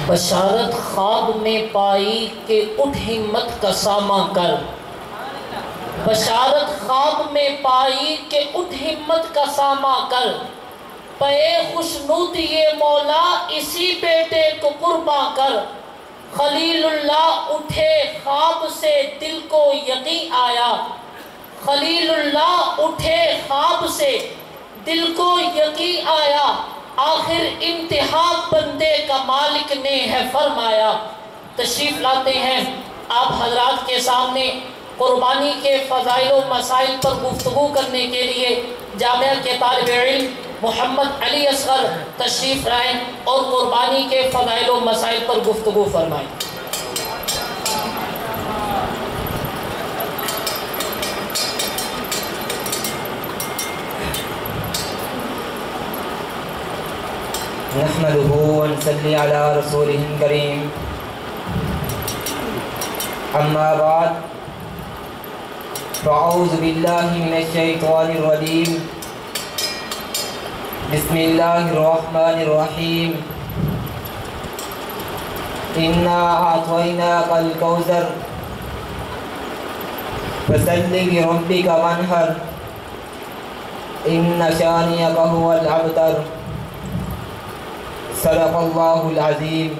بشارت خواب میں پائی کہ اٹھ ہمت کا ساماں کر، بشارت خواب میں پائی کہ اٹھ ہمت کا ساماں کر، پے خوشنودی مولا اسی بیٹے کو قرباں کر۔ خلیل اللہ اٹھے خواب سے دل کو یقین آیا، خلیل اللہ اٹھے خواب سے دل کو یقین آیا، آخر انتہا بندے کا مالک نے ہے فرمایا۔ تشریف لاتے ہیں آپ حضرات کے سامنے قربانی کے فضائل و مسائل پر گفتگو کرنے کے لیے جامعہ کے طالب علم محمد علی اصغر تشریف لائیں اور قربانی کے فضائل و مسائل پر گفتگو فرمائیں۔ نحمده ونصلي على رسوله الكريم اما بعد فاعوذ بالله من الشيطان الرجيم بسم الله الرحمن الرحيم انا اعطيناك الكوثر فصل لربك وانحر ان شانئك هو الابتر۔ صدق اللہ العظیم۔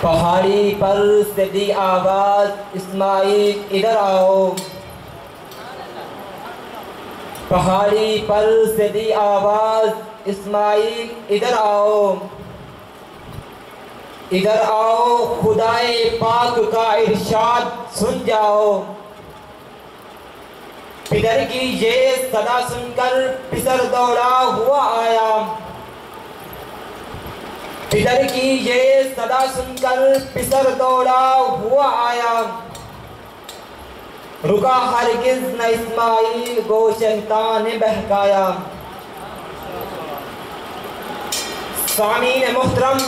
پہاڑی پر سے دی آواز اسماعیل ادھر آؤ، پہاڑی پر سے دی آواز اسماعیل ادھر آؤ، ادھر آؤ خدائے پاک کا ارشاد سن جاؤ۔ پدر کی یہ صدا سن کر پسر دوڑا ہوا آیا، پدر کی یہ صدا سن کر پسر دوڑا ہوا آیا، رکا ہرگز نہ اسماعیل کو شیطان نے بہکایا۔ سامعین محترم،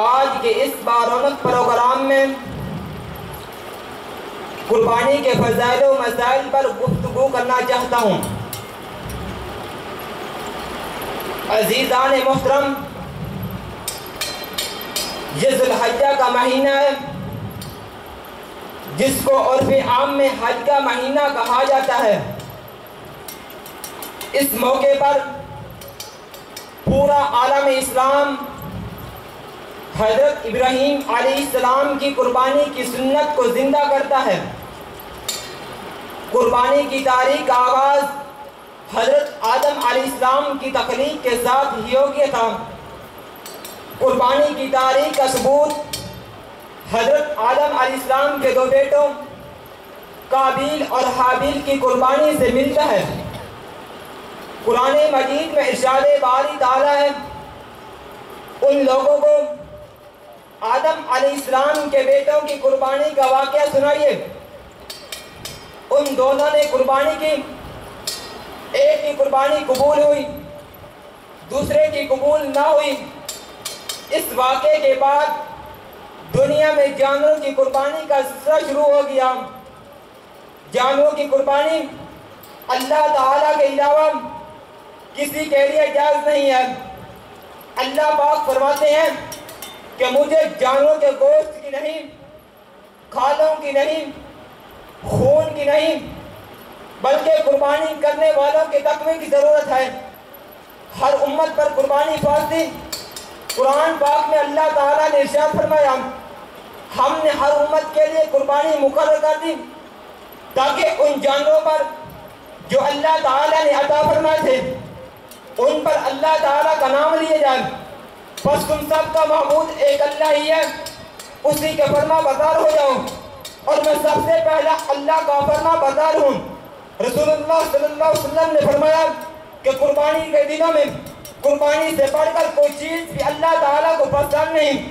آج کے اس بارونق پروگرام میں قربانی کے فضائل و مسائل پر گفتگو کرنا چاہتا ہوں۔ عزیزان محترم، یہ ذی الحجہ کا مہینہ ہے جس کو عرف عام میں حج کا مہینہ کہا جاتا ہے۔ اس موقع پر پورا عالم اسلام حضرت ابراہیم علیہ السلام کی قربانی کی سنت کو زندہ کرتا ہے۔ قربانی کی تاریخ کا آغاز حضرت آدم علیہ السلام کی تخلیق کے ساتھ ہی ہو گیا تھا۔ قربانی کی تاریخ کا ثبوت حضرت آدم علیہ السلام کے دو بیٹوں قابیل اور حابیل کی قربانی سے ملتا ہے۔ قرآن مجید میں ارشاد باری تعالیٰ ہے، ان لوگوں کو آدم علیہ السلام کے بیٹوں کی قربانی کا واقعہ سنائیے۔ ان دونوں نے قربانی کی، ایک کی قربانی قبول ہوئی، دوسرے کی قبول نہ ہوئی۔ اس واقعے کے بعد دنیا میں جانوروں کی قربانی کا سلسلہ شروع ہو گیا۔ جانوروں کی قربانی اللہ تعالیٰ کے علاوہ کسی کے لیے جائز نہیں ہے۔ اللہ پاک فرماتے ہیں کہ مجھے جانوروں کے گوشت کی نہیں، کھالوں کی نہیں، خون کی نہیں، بلکہ قربانی کرنے والوں کے تقوی کی ضرورت ہے۔ ہر امت پر قربانی فرض تھی۔ قرآن پاک میں اللہ تعالیٰ نے ارشاد فرمایا، ہم نے ہر امت کے لیے قربانی مقرر کر دی تاکہ ان جانوروں پر جو اللہ تعالیٰ نے عطا فرمائے تھے ان پر اللہ تعالیٰ کا نام لیا جائے۔ بس تم سب کا معبود ایک اللہ ہی ہے، اسی کے فرما بردار ہو جاؤ، اور میں سب سے پہلا اللہ کا فرما بردار ہوں۔ رسول اللہ صلی اللہ علیہ وسلم نے فرمایا کہ قربانی کے دنوں میں قربانی سے بڑھ کر کوئی چیز بھی اللہ تعالیٰ کو پسند نہیں۔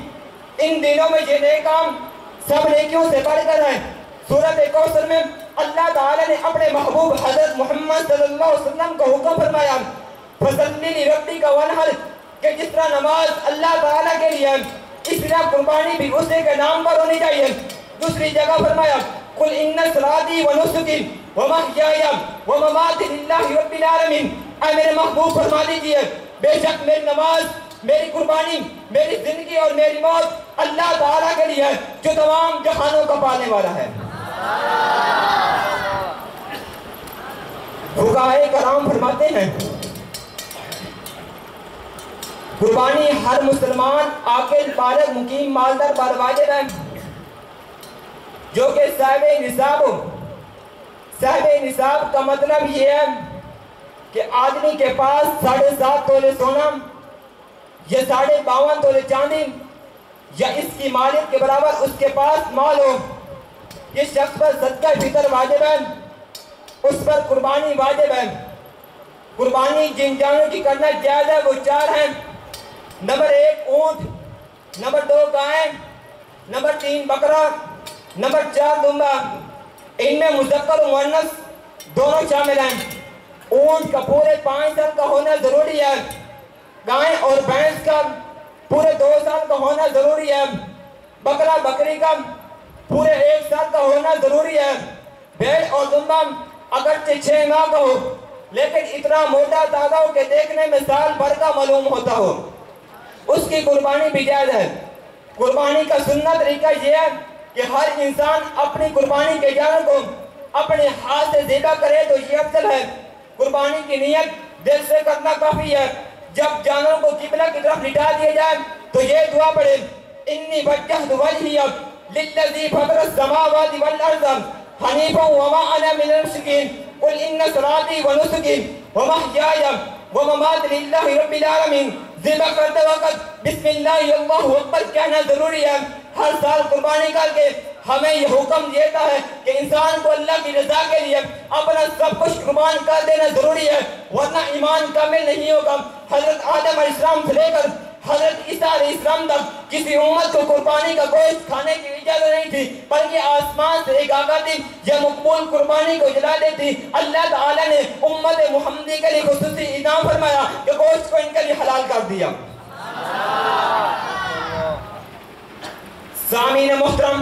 ان دنوں میں یہ نیک کام سب نیکیوں سے بڑھ کر ہیں۔ سورۃ کوثر میں اللہ تعالیٰ نے اپنے محبوب حضرت محمد صلی اللہ علیہ وسلم کو حکم فرمایا، فَصَلِّ لِرَبِّكَ وَانْحَرْ، کہ جس طرح نماز اللہ تعالیٰ کے لیے اس طرح قربانی بھی اسی کے نام پر ہونی چاہیے۔ دوسری جگہ فرمایا، قُلْ إِنَّ صَلَاتِي وَنُسُكِي وَمَحْيَايَ وَمَمَاتِي لِلَّهِ رَبِّ الْعَالَمِينَ، اے میرے محبوب فرما دیجئے بے شک میری نماز، میری قربانی، میری زندگی اور میری موت اللہ تعالیٰ کے لیے ہے جو تمام جہانوں کا پالنے والا ہے۔ فقہائے کرام فرماتے ہیں قربانی ہر مسلمان عاقل بالغ مقیم مالدار پر واجب ہے جو کہ صاحب نصاب ہو۔ صاحب نصاب کا مطلب یہ ہے کہ آدمی کے پاس 7.5 تولے سونا یا 52 تولے چاندی یا اس کی مالیت کے برابر اس کے پاس مال ہو، اس شخص پر صدقہ فطر واجب ہے، اس پر قربانی واجب ہے۔ قربانی جن جانوں کی کرنا جائز ہے وہ 4 ہیں۔ نمبر 1 اونٹ، نمبر 2 گائے، نمبر 3 بکرا، نمبر 4 دمبا۔ ان میں مذکر و مؤنث دونوں شامل ہیں۔ اونٹ کا پورے 5 سال کا ہونا ضروری ہے، گائے اور بھینس کا پورے 2 سال کا ہونا ضروری ہے، بکرا بکری کا پورے 1 سال کا ہونا ضروری ہے، بھیڑ اور دمبا اگرچہ 6 ماہ کا ہو لیکن اتنا موٹا تازہ ہو کہ دیکھنے میں سال بھر کا معلوم ہوتا ہو، اس کی قربانی بھی جائز ہے۔ قربانی کا سنت طریقہ یہ ہے کہ ہر انسان اپنی قربانی کے جانور کو اپنے ہاتھ سے ذبح کرے تو یہ افضل ہے۔ قربانی کی نیت دل سے کرنا کافی ہے۔ جب جانوروں کو قبلہ کی طرف لٹا دیا جائے تو یہ دعا پڑھے انی وجہت وجہی للذی فطر السماوات والارض حنیفا وما انا من المشرکین قل ان صلاتی ونسکی ومحیایا ومماتی للہ رب العالمین۔ ذبح کرتے وقت بسم اللہ اللہ اکبر کہنا ضروری ہے۔ ہر سال قربانی کر کے ہمیں یہ حکم دیتا ہے کہ انسان کو اللہ کی رضا کے لیے اپنا سب کچھ قربان کر دینا ضروری ہے ورنہ ایمان کامل نہیں ہوگا۔ حضرت آدم علیہ السلام سے لے کر حضرت عیسیٰ علیہ السلام تک کسی امت کو قربانی کا گوشت کھانے کی اجازت نہیں تھی، بلکہ آسمان سے ایک آگاہی یہ مقبول قربانی کو جلا دیتی۔ اللہ تعالیٰ نے امت محمدی کے لیے خصوصی انعام فرمایا کہ گوشت کو ان کے لیے حلال کر دیا۔ سامعین محترم،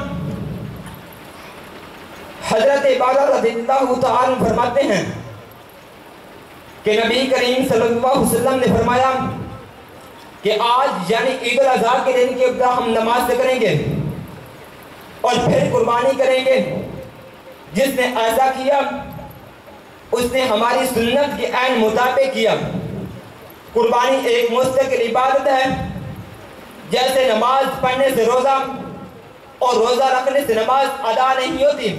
حضرت عبادہ رضی اللہ تعالیٰ فرماتے ہیں کہ نبی کریم صلی اللہ علیہ وسلم نے فرمایا کہ آج یعنی عید الاضحیٰ کے دن کی ابتدا ہم نماز سے کریں گے اور پھر قربانی کریں گے۔ جس نے ایسا کیا اس نے ہماری سنت کے عین مطابق کیا۔ قربانی ایک مستقل عبادت ہے، جیسے نماز پڑھنے سے روزہ اور روزہ رکھنے سے نماز ادا نہیں ہوتی،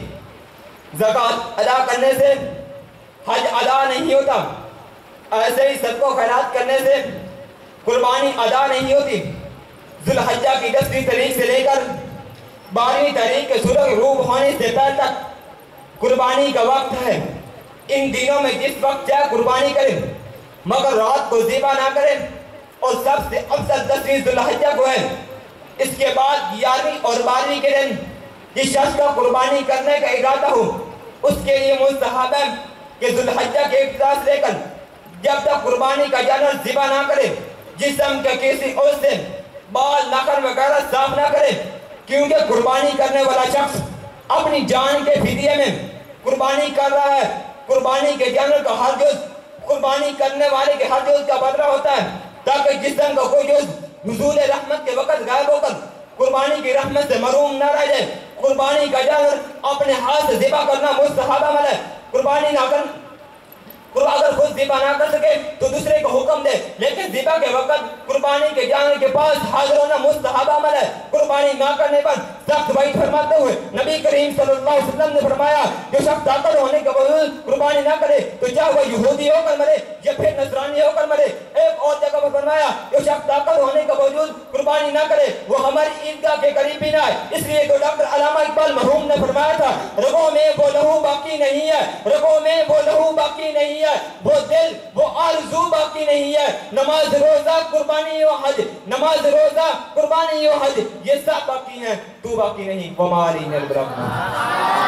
زکوٰۃ ادا کرنے سے حج ادا نہیں ہوتا، ایسے ہی صدقہ و خیرات کرنے سے قربانی ادا نہیں ہوتی۔ ذو الحجہ کی 10ویں تاریخ سے لے کر 12ویں تاریخ کے سورج غروب ہونے سے پہلے تک قربانی کا وقت ہے۔ ان دنوں میں جس وقت چاہے قربانی کریں مگر رات کو ذبح نہ کریں، اور سب سے افضل 10ویں ذو الحجہ کو ہے۔ اس کے بعد 11ویں اور 12ویں کے دن جس شخص کا قربانی کرنے کا ارادہ ہو اس کے لیے مستحب ہے کہ ذو الحجہ کے ابتدا سے لے کر جب تک قربانی کا جانور ذبح نہ کرے جسم کے کسی عضو سے بال نخن وغیرہ صاف نہ کرے، کیونکہ قربانی کرنے والا شخص اپنی جان کے فدیے میں قربانی کر رہا ہے۔ قربانی کے جانور کا ہر جز قربانی کرنے والے کے ہر جز کا بدلہ ہوتا ہے تاکہ جسم کا کوئی جز نزول رحمت کے وقت غائب ہو کر قربانی کی رحمت سے محروم نہ رہ جائے۔ قربانی کا جانور اپنے ہاتھ سے ذبح کرنا مستحب عمل ہے۔ قربانی نہ کر اگر خود ذبح نہ کر سکے تو دوسرے کو حکم دے، لیکن ذبح کے وقت قربانی کے جانور کے پاس حاضر ہونا مستحب عمل ہے۔ قربانی نہ کرنے پر سخت وعید فرماتے ہوئے نبی کریم صلی اللہ علیہ وسلم نے فرمایا جو شخص طاقت ہونے کے باوجود قربانی نہ کرے تو چاہے وہ یہودی ہو کر مرے یا پھر نصرانی ہو کر مرے۔ ایک اور جگہ پر فرمایا جو شخص طاقت ہونے کے باوجود قربانی نہ کرے وہ ہماری عیدگاہ کے قریب بھی نہ آئے۔ اس لیے جو ڈاکٹر علامہ اقبال مرحوم نے فرمایا تھا رگوں میں وہ لہو باقی نہیں ہے، رگوں میں وہ لہو باقی نہیں ہے، وہ دل وہ آرزو باقی نہیں ہے۔ نماز روزہ قربانی و حج، نماز روزہ قربانی و حج یہ سب باقی ہیں، تو باقی نہیں۔ وَمَا عَلَيْنَا الْبَلَاغُ۔